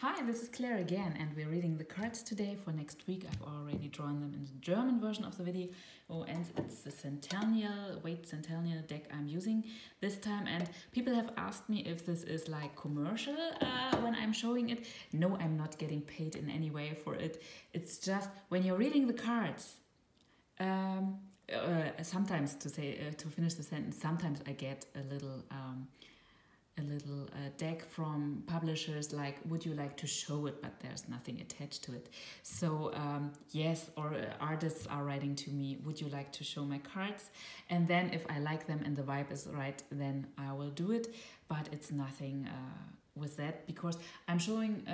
Hi, this is Claire again, and we're reading the cards today for next week. I've already drawn them in the German version of the video. Oh, and it's the Centennial deck I'm using this time. And people have asked me if this is like commercial when I'm showing it. No, I'm not getting paid in any way for it. It's just when you're reading the cards. Sometimes to finish the sentence, sometimes I get a little deck from publishers like, would you like to show it, but there's nothing attached to it. So yes, or artists are writing to me, would you like to show my cards? And then if I like them and the vibe is right, then I will do it, but it's nothing with that, because I'm showing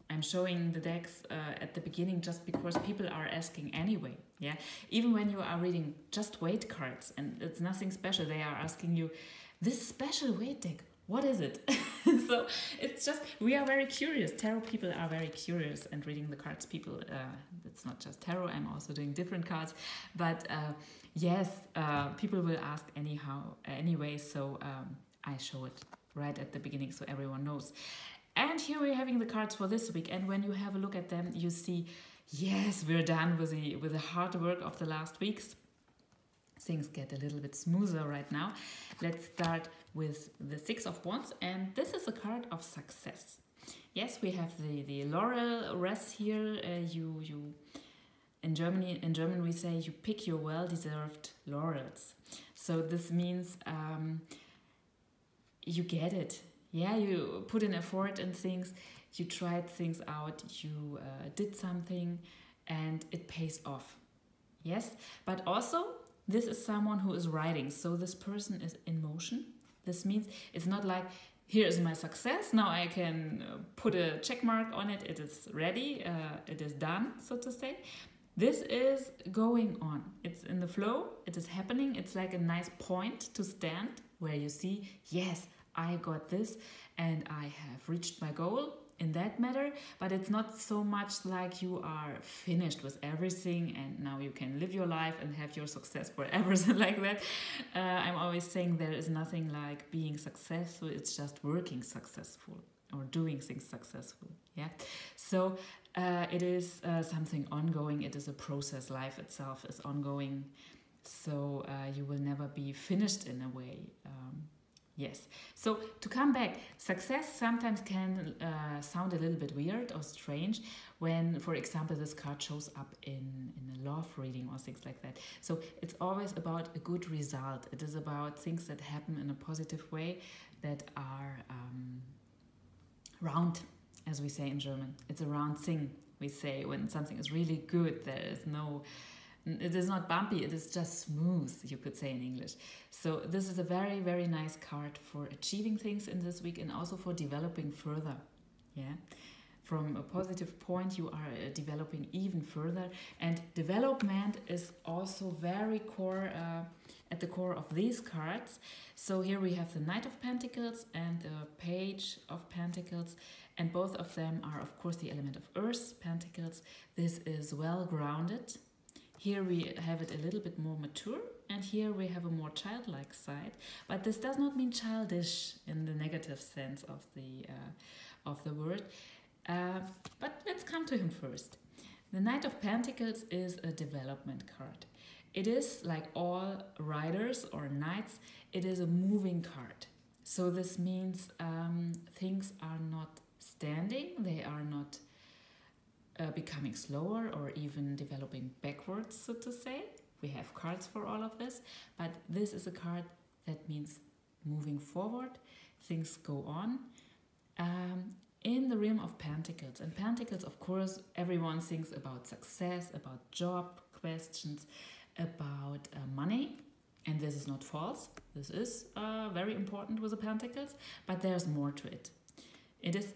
I'm showing the decks at the beginning just because people are asking anyway. Yeah, even when you are reading just weight cards and it's nothing special, they are asking you, this special weight deck, what is it? So it's just, we are very curious. Tarot people are very curious, and reading the cards people, it's not just tarot, I'm also doing different cards. But yes, people will ask anyway, so I show it right at the beginning so everyone knows. And here we're having the cards for this week, and when you have a look at them, you see, yes, we're done with the hard work of the last weeks. Things get a little bit smoother right now. Let's start with the Six of Wands, and this is a card of success. Yes, we have the laurel wreath here. In German we say you pick your well-deserved laurels. So this means you get it. Yeah, you put in effort in things, you tried things out, you did something, and it pays off. Yes, but also this is someone who is writing, so this person is in motion. This means it's not like, here is my success, now I can put a check mark on it, it is ready, it is done, so to say. This is going on, it's in the flow, it is happening, it's like a nice point to stand where you see, yes, I got this and I have reached my goal in that matter, but it's not so much like you are finished with everything and now you can live your life and have your success forever, so like that. I'm always saying there is nothing like being successful, it's just working successful or doing things successful. Yeah, so it is something ongoing, it is a process, life itself is ongoing, so you will never be finished in a way. Yes, so to come back, success sometimes can sound a little bit weird or strange when, for example, this card shows up in a love reading or things like that. So it's always about a good result. It is about things that happen in a positive way, that are round, as we say in German. It's a round thing, we say, when something is really good. It is not bumpy, it is just smooth, you could say in English. So this is a very, very nice card for achieving things in this week and also for developing further. Yeah, from a positive point, you are developing even further. And development is also very core, at the core of these cards. So here we have the Knight of Pentacles and the Page of Pentacles. And both of them are, of course, the element of Earth, Pentacles. This is well grounded. Here we have it a little bit more mature, and here we have a more childlike side. But this does not mean childish in the negative sense of the word. But let's come to him first. The Knight of Pentacles is a development card. It is, like all riders or knights, it is a moving card. So this means things are not standing, they are not becoming slower or even developing backwards, so to say. We have cards for all of this, but this is a card that means moving forward, things go on. In the realm of Pentacles, and Pentacles, of course, everyone thinks about success, about job questions, about money, and this is not false. This is very important with the Pentacles, but there's more to it. It is,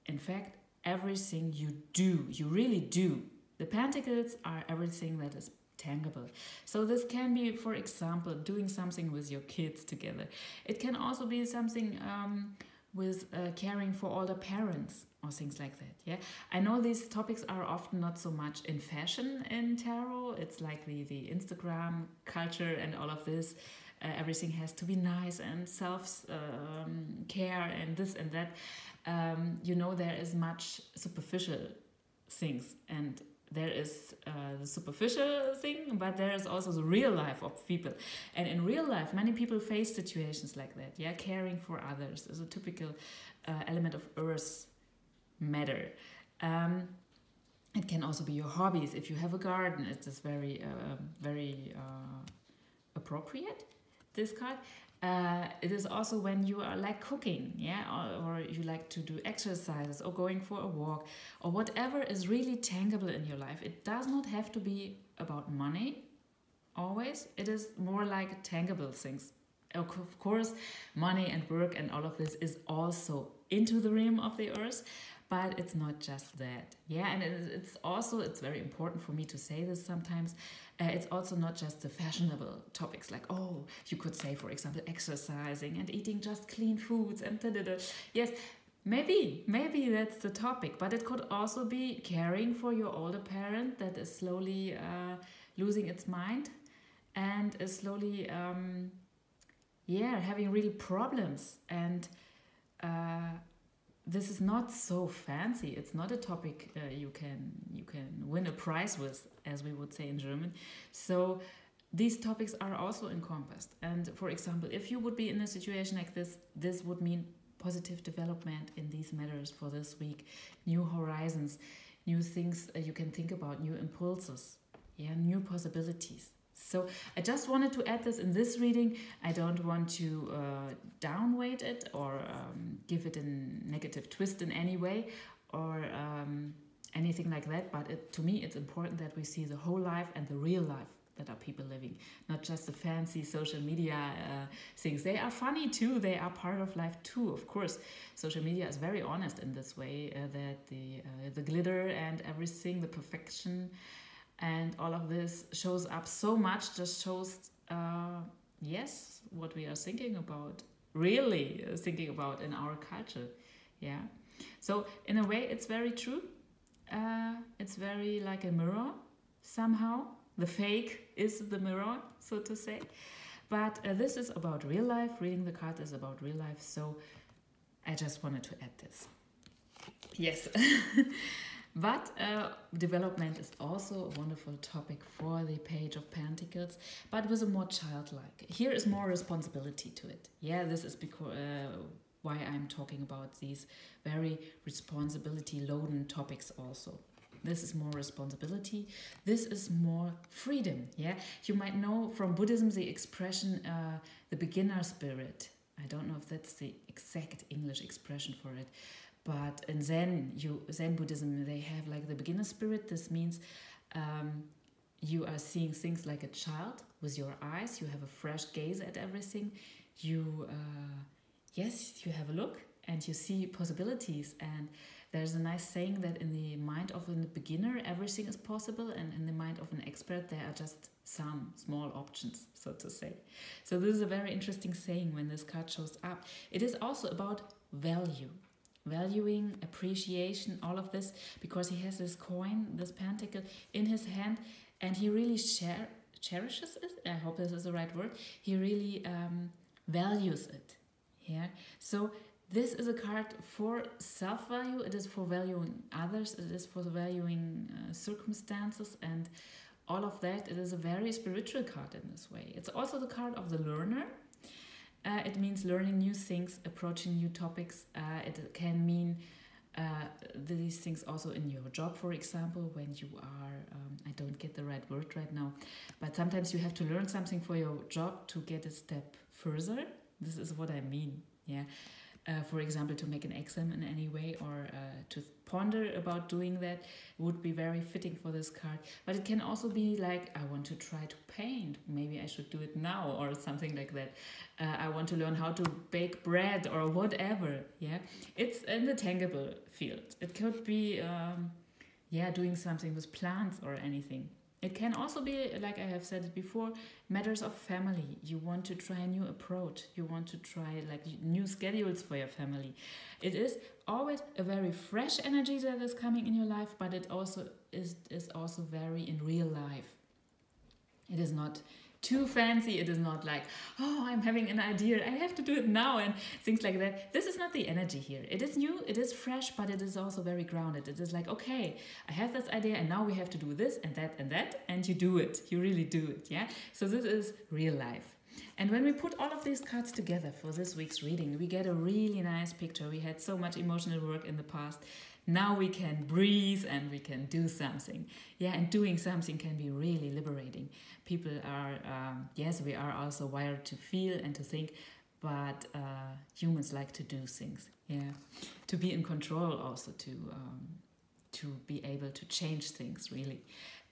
in fact, everything you do, you really do. The Pentacles are everything that is tangible. So this can be, for example, doing something with your kids together. It can also be something with caring for older parents or things like that. Yeah, I know these topics are often not so much in fashion in tarot. It's like the Instagram culture and all of this everything has to be nice and self care and this and that. You know, there is much superficial things, and there is the superficial thing, but there is also the real life of people. And in real life, many people face situations like that. Yeah, caring for others is a typical element of earth matter. It can also be your hobbies. If you have a garden, it is very appropriate, this card. It is also when you are like cooking, yeah, or you like to do exercises or going for a walk or whatever is really tangible in your life. It does not have to be about money always. It is more like tangible things. Of course, money and work and all of this is also into the realm of the earth, but it's not just that. Yeah, and it's very important for me to say this sometimes. It's also not just the fashionable topics like, oh, you could say, for example, exercising and eating just clean foods and da-da-da. Yes, maybe that's the topic, but it could also be caring for your older parent that is slowly losing its mind and is slowly, having real problems. And this is not so fancy. It's not a topic you can win a prize with, as we would say in German. So these topics are also encompassed. And for example, if you would be in a situation like this, this would mean positive development in these matters for this week, new horizons, new things you can think about, new impulses, new possibilities. So I just wanted to add this in this reading. I don't want to downweight it or give it a negative twist in any way or anything like that. But to me, it's important that we see the whole life and the real life that are people living, not just the fancy social media things. They are funny too. They are part of life too, of course. Social media is very honest in this way that the glitter and everything, the perfection, and all of this shows up so much, just shows, what we are thinking about, really thinking about in our culture. Yeah. So in a way, it's very true. It's very like a mirror somehow. The fake is the mirror, so to say. But this is about real life. Reading the card is about real life. So I just wanted to add this. Yes. But development is also a wonderful topic for the Page of Pentacles, but with a more childlike. Here is more responsibility to it. Yeah, this is because why I'm talking about these very responsibility-laden topics also. This is more responsibility. This is more freedom. Yeah, you might know from Buddhism the expression the beginner spirit. I don't know if that's the exact English expression for it. But in Zen Buddhism, they have like the beginner spirit. This means you are seeing things like a child with your eyes. You have a fresh gaze at everything. You have a look and you see possibilities. And there's a nice saying that in the mind of a beginner, everything is possible. And in the mind of an expert, there are just some small options, so to say. So this is a very interesting saying when this card shows up. It is also about value. Valuing, appreciation, all of this, because he has this coin, this pentacle in his hand, and he really cherishes it. I hope this is the right word. He really values it. Yeah. So this is a card for self-value. It is for valuing others. It is for valuing circumstances and all of that. It is a very spiritual card in this way. It's also the card of the learner. It means learning new things, approaching new topics. It can mean these things also in your job, for example, when you are, I don't get the right word right now, but sometimes you have to learn something for your job to get a step further. This is what I mean, yeah. For example, to make an exam in any way or to ponder about doing that would be very fitting for this card. But it can also be like, I want to try to paint. Maybe I should do it now or something like that. I want to learn how to bake bread or whatever. Yeah, it's in the tangible field. It could be, doing something with plants or anything. It can also be, like I have said it before, matters of family. You want to try a new approach. You want to try like new schedules for your family. It is always a very fresh energy that is coming in your life, but it also is also very in real life. It is not too fancy. It is not like, oh, I'm having an idea, I have to do it now, and things like that. This is not the energy here. It is new, it is fresh, but it is also very grounded. It is like, okay, I have this idea, and now we have to do this and that, and you do it. You really do it, yeah? So this is real life. And when we put all of these cards together for this week's reading, we get a really nice picture. We had so much emotional work in the past. Now we can breathe and we can do something. Yeah, and doing something can be really liberating. People are, yes, we are also wired to feel and to think, but humans like to do things. Yeah, to be in control also, to be able to change things, really.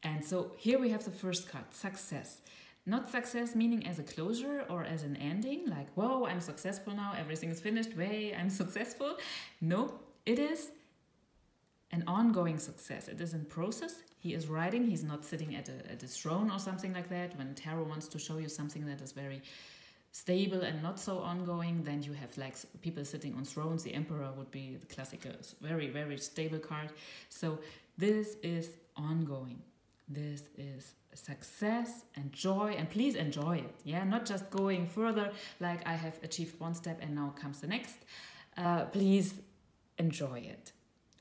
And so here we have the first card, success. Not success meaning as a closure or as an ending, like, whoa, I'm successful now, everything is finished, way, I'm successful. No, it is an ongoing success. It is in process. He is writing, he's not sitting at a throne or something like that. When tarot wants to show you something that is very stable and not so ongoing, then you have like people sitting on thrones. The emperor would be the classical, very, very stable card. So this is ongoing. This is success and joy, and please enjoy it. Yeah, not just going further like I have achieved one step and now comes the next. Please enjoy it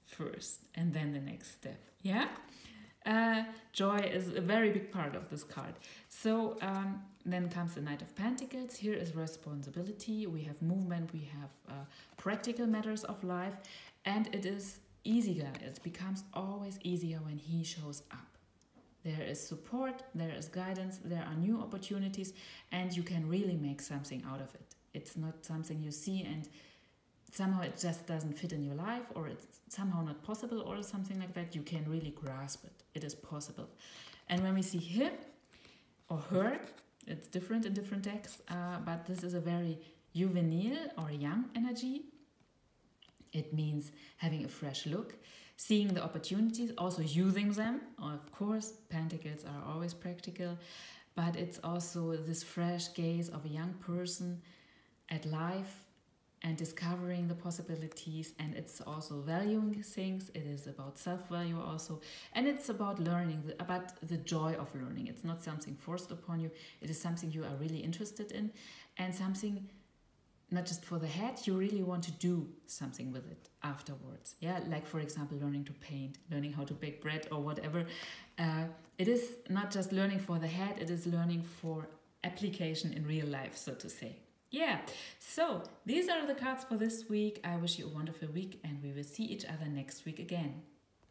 first and then the next step. Yeah, joy is a very big part of this card. So then comes the Knight of Pentacles. Here is responsibility. We have movement, we have practical matters of life, and it is easier. It becomes always easier when he shows up. There is support, there is guidance, there are new opportunities, and you can really make something out of it. It's not something you see and somehow it just doesn't fit in your life, or it's somehow not possible or something like that. You can really grasp it. It is possible. And when we see him or her, it's different in different decks, but this is a very juvenile or young energy. It means having a fresh look, seeing the opportunities, also using them. Of course, pentacles are always practical, but it's also this fresh gaze of a young person at life and discovering the possibilities, and it's also valuing things. It is about self-value also, and it's about learning, about the joy of learning. It's not something forced upon you. It is something you are really interested in, and something not just for the head, you really want to do something with it afterwards. Yeah, like for example, learning to paint, learning how to bake bread or whatever. It is not just learning for the head, it is learning for application in real life, so to say. Yeah, so these are the cards for this week. I wish you a wonderful week, and we will see each other next week again.